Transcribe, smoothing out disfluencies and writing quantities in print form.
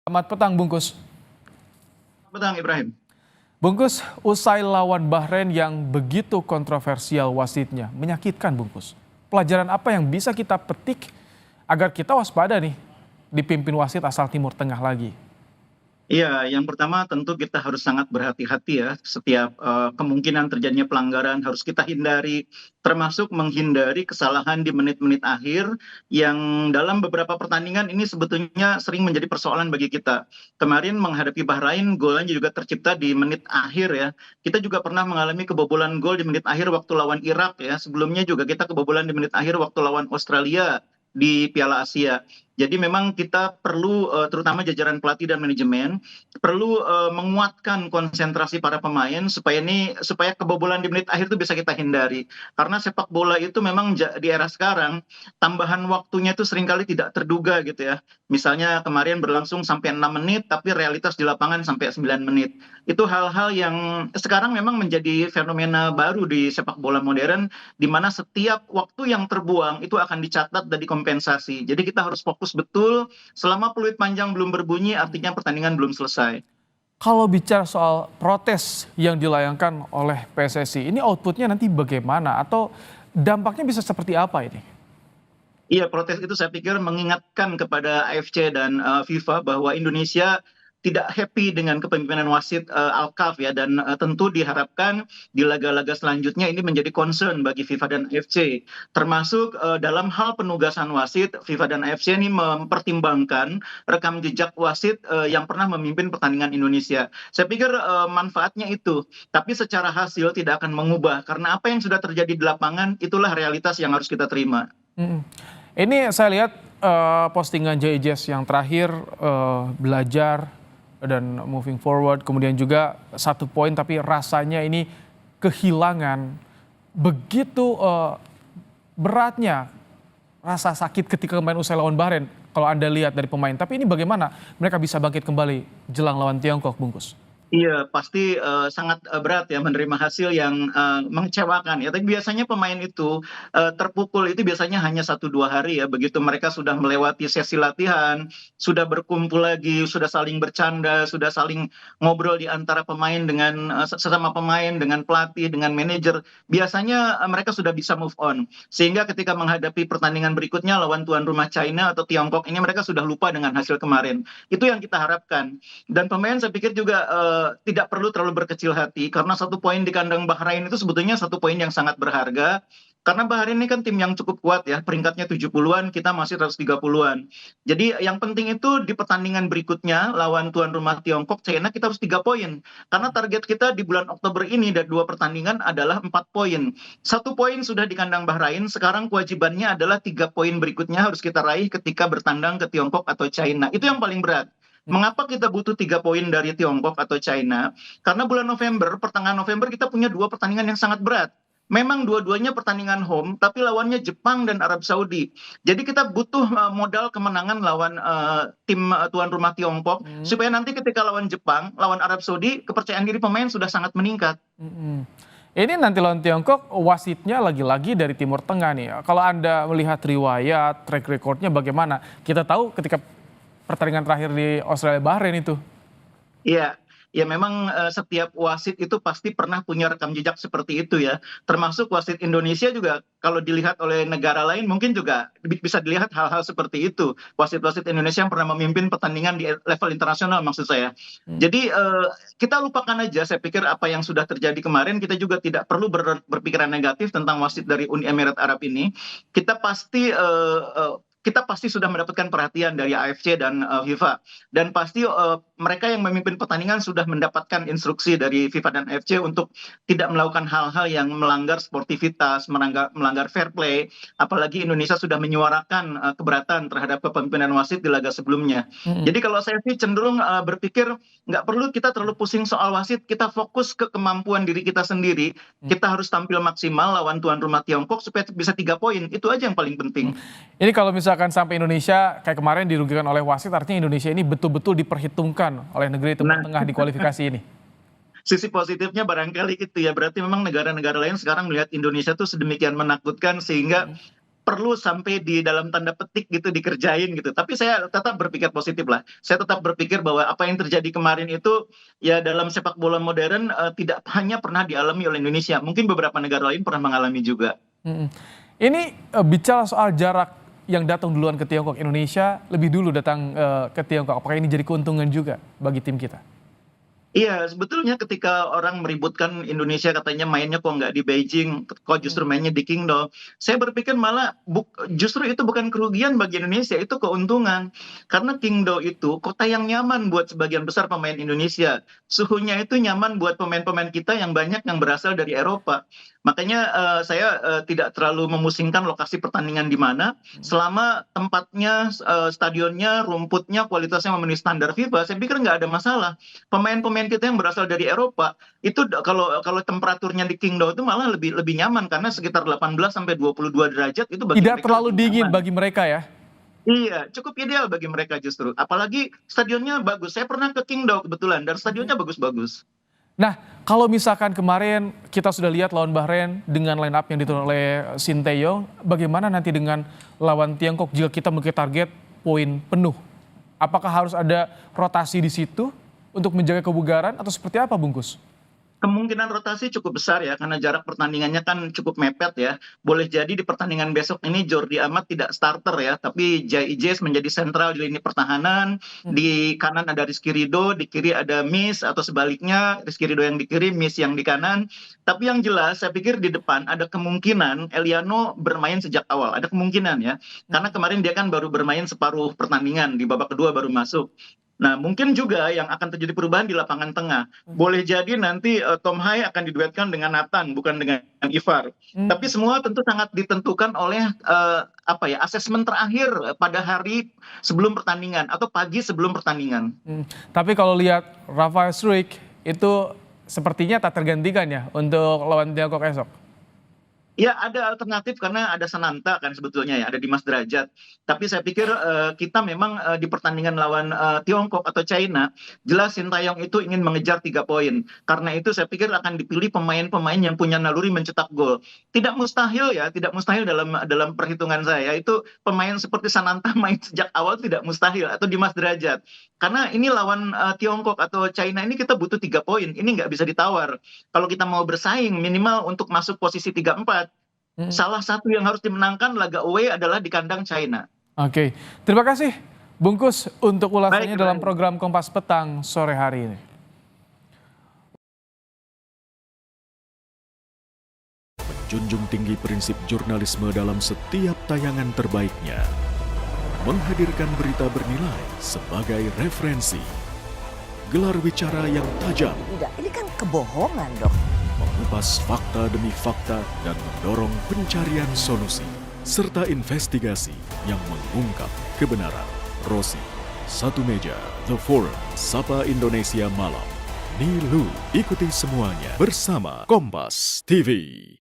Selamat petang, Bungkus. Petang Ibrahim. Bungkus, usai lawan Bahrain yang begitu kontroversial wasitnya, menyakitkan, Bungkus. Pelajaran apa yang bisa kita petik agar kita waspada nih dipimpin wasit asal Timur Tengah lagi? Iya, yang pertama tentu kita harus sangat berhati-hati ya. Setiap kemungkinan terjadinya pelanggaran harus kita hindari, termasuk menghindari kesalahan di menit-menit akhir yang dalam beberapa pertandingan ini sebetulnya sering menjadi persoalan bagi kita. Kemarin menghadapi Bahrain, golnya juga tercipta di menit akhir ya. Kita juga pernah mengalami kebobolan gol di menit akhir waktu lawan Irak ya. Sebelumnya juga kita kebobolan di menit akhir waktu lawan Australia di Piala Asia. Jadi memang kita perlu terutama jajaran pelatih dan manajemen perlu menguatkan konsentrasi para pemain supaya kebobolan di menit akhir itu bisa kita hindari. Karena sepak bola itu memang di era sekarang tambahan waktunya itu seringkali tidak terduga gitu ya. Misalnya kemarin berlangsung sampai 6 menit tapi realitas di lapangan sampai 9 menit. Itu hal-hal yang sekarang memang menjadi fenomena baru di sepak bola modern di mana setiap waktu yang terbuang itu akan dicatat dan dikompensasi. Jadi kita harus fokus betul, selama peluit panjang belum berbunyi artinya pertandingan belum selesai. Kalau bicara soal protes yang dilayangkan oleh PSSI, ini outputnya nanti bagaimana atau dampaknya bisa seperti apa ini? Iya, protes itu saya pikir mengingatkan kepada AFC dan FIFA bahwa Indonesia tidak happy dengan kepemimpinan wasit Alkaf ya, dan tentu diharapkan di laga-laga selanjutnya ini menjadi concern bagi FIFA dan AFC, termasuk dalam hal penugasan wasit. FIFA dan AFC ini mempertimbangkan rekam jejak wasit yang pernah memimpin pertandingan Indonesia. Saya pikir manfaatnya itu, tapi secara hasil tidak akan mengubah karena apa yang sudah terjadi di lapangan itulah realitas yang harus kita terima. Mm. Ini saya lihat postingan JJS yang terakhir, belajar dan moving forward, kemudian juga 1 poin tapi rasanya ini kehilangan begitu beratnya rasa sakit ketika main usai lawan Bahrain kalau Anda lihat dari pemain. Tapi ini bagaimana mereka bisa bangkit kembali jelang lawan Tiongkok, Bungkus? Iya, pasti sangat berat ya menerima hasil yang mengecewakan ya. Tapi biasanya pemain itu terpukul itu biasanya hanya 1-2 hari ya. Begitu mereka sudah melewati sesi latihan, sudah berkumpul lagi, sudah saling bercanda, sudah saling ngobrol di antara pemain dengan sesama pemain, dengan pelatih, dengan manajer. Biasanya mereka sudah bisa move on. Sehingga ketika menghadapi pertandingan berikutnya lawan tuan rumah China atau Tiongkok ini mereka sudah lupa dengan hasil kemarin. Itu yang kita harapkan. Dan pemain saya pikir juga tidak perlu terlalu berkecil hati karena 1 poin di kandang Bahrain itu sebetulnya 1 poin yang sangat berharga. Karena Bahrain ini kan tim yang cukup kuat ya, peringkatnya 70-an, kita masih 130-an. Jadi yang penting itu di pertandingan berikutnya lawan tuan rumah Tiongkok, China kita harus 3 poin. Karena target kita di bulan Oktober ini dari 2 pertandingan adalah 4 poin. 1 poin sudah di kandang Bahrain, sekarang kewajibannya adalah 3 poin berikutnya harus kita raih ketika bertandang ke Tiongkok atau China. Itu yang paling berat. Mengapa kita butuh 3 poin dari Tiongkok atau China? Karena bulan November, pertengahan November kita punya 2 pertandingan yang sangat berat. Memang dua-duanya pertandingan home, tapi lawannya Jepang dan Arab Saudi. Jadi kita butuh modal kemenangan lawan tim tuan rumah Tiongkok, supaya nanti ketika lawan Jepang, lawan Arab Saudi, kepercayaan diri pemain sudah sangat meningkat. Mm-mm. Ini nanti lawan Tiongkok, wasitnya lagi-lagi dari Timur Tengah nih. Kalau Anda melihat riwayat, track recordnya bagaimana? Kita tahu ketika pertandingan terakhir di Australia Bahrain itu. Iya, ya memang setiap wasit itu pasti pernah punya rekam jejak seperti itu ya. Termasuk wasit Indonesia juga kalau dilihat oleh negara lain mungkin juga bisa dilihat hal-hal seperti itu. Wasit-wasit Indonesia yang pernah memimpin pertandingan di level internasional maksud saya. Hmm. Jadi kita lupakan aja saya pikir apa yang sudah terjadi kemarin, kita juga tidak perlu berpikiran negatif tentang wasit dari Uni Emirat Arab ini. Kita pasti sudah mendapatkan perhatian dari AFC dan FIFA, dan pasti mereka yang memimpin pertandingan sudah mendapatkan instruksi dari FIFA dan AFC untuk tidak melakukan hal-hal yang melanggar sportivitas, melanggar fair play. Apalagi Indonesia sudah menyuarakan keberatan terhadap kepemimpinan wasit di laga sebelumnya. Mm-mm. Jadi kalau saya sih cenderung berpikir nggak perlu kita terlalu pusing soal wasit, kita fokus ke kemampuan diri kita sendiri. Kita harus tampil maksimal lawan tuan rumah Tiongkok supaya bisa 3 poin. Itu aja yang paling penting. Ini kalau misalkan sampai Indonesia kayak kemarin dirugikan oleh wasit, artinya Indonesia ini betul-betul diperhitungkan oleh negeri Timur Nah, Tengah di kualifikasi ini. sisi positifnya barangkali itu ya, berarti memang negara-negara lain sekarang melihat Indonesia tuh sedemikian menakutkan sehingga perlu sampai di dalam tanda petik gitu dikerjain gitu. Tapi saya tetap berpikir positif lah. Saya tetap berpikir bahwa apa yang terjadi kemarin itu ya dalam sepak bola modern tidak hanya pernah dialami oleh Indonesia. Mungkin beberapa negara lain pernah mengalami juga. Mm-mm. Ini bicara soal jarak yang datang duluan ke Tiongkok, Indonesia lebih dulu datang ke Tiongkok. Apakah ini jadi keuntungan juga bagi tim kita? Iya, sebetulnya ketika orang meributkan Indonesia katanya mainnya kok nggak di Beijing, kok justru mainnya di Qingdao. Saya berpikir malah justru itu bukan kerugian bagi Indonesia, itu keuntungan. Karena Qingdao itu kota yang nyaman buat sebagian besar pemain Indonesia. Suhunya itu nyaman buat pemain-pemain kita yang banyak yang berasal dari Eropa. Makanya saya tidak terlalu memusingkan lokasi pertandingan di mana, selama tempatnya, stadionnya, rumputnya, kualitasnya memenuhi standar FIFA, saya pikir nggak ada masalah. Pemain-pemain kita yang berasal dari Eropa itu kalau kalau temperaturnya di Qingdao itu malah lebih lebih nyaman karena sekitar 18 sampai 22 derajat itu bagi Tidak mereka terlalu lebih dingin nyaman. bagi mereka ya? Iya, cukup ideal bagi mereka justru. Apalagi stadionnya bagus. Saya pernah ke Qingdao kebetulan dan stadionnya bagus-bagus. Nah, kalau misalkan kemarin kita sudah lihat lawan Bahrain dengan line up yang diturunkan oleh Sinteyong, bagaimana nanti dengan lawan Tiongkok jika kita memiliki target poin penuh? Apakah harus ada rotasi di situ untuk menjaga kebugaran atau seperti apa, Bungkus? Kemungkinan rotasi cukup besar ya, karena jarak pertandingannya kan cukup mepet ya. Boleh jadi di pertandingan besok ini Jordi Amat tidak starter ya, tapi Jai Ijes menjadi sentral di lini pertahanan. Di kanan ada Rizky Ridho, di kiri ada Miss atau sebaliknya Rizky Ridho yang di kiri, Miss yang di kanan. Tapi yang jelas saya pikir di depan ada kemungkinan Eliano bermain sejak awal, ada kemungkinan ya. Karena kemarin dia kan baru bermain separuh pertandingan, di babak kedua baru masuk. Nah, mungkin juga yang akan terjadi perubahan di lapangan tengah. Boleh jadi nanti Tom Hai akan diduetkan dengan Nathan, bukan dengan Ivar. Tapi semua tentu sangat ditentukan oleh apa ya, asesmen terakhir pada hari sebelum pertandingan atau pagi sebelum pertandingan. Tapi kalau lihat Rafael Struijk itu sepertinya tak tergantikan ya untuk lawan Tiongkok esok. Ya, ada alternatif karena ada Sananta kan sebetulnya ya, ada Dimas Derajat. Tapi saya pikir kita memang di pertandingan lawan Tiongkok atau China, jelas Sintayong itu ingin mengejar 3 poin. Karena itu saya pikir akan dipilih pemain-pemain yang punya naluri mencetak gol. Tidak mustahil ya, tidak mustahil dalam perhitungan saya. Itu pemain seperti Sananta main sejak awal tidak mustahil atau Dimas Derajat. Karena ini lawan Tiongkok atau China ini kita butuh 3 poin. Ini nggak bisa ditawar. Kalau kita mau bersaing minimal untuk masuk posisi 3-4. Salah satu yang harus dimenangkan laga away adalah di kandang China. Oke, terima kasih Bungkus untuk ulasannya Baik, dalam baik. program Kompas Petang sore hari ini. Junjung tinggi prinsip jurnalisme dalam setiap tayangan terbaiknya. Menghadirkan berita bernilai sebagai referensi. Gelar bicara yang tajam, Tidak, ini kan kebohongan dok. mengupas fakta demi fakta dan mendorong pencarian solusi. Serta investigasi yang mengungkap kebenaran. Rosi, Satu Meja, The Forum, Sapa Indonesia Malam. Nilu, ikuti semuanya bersama Kompas TV.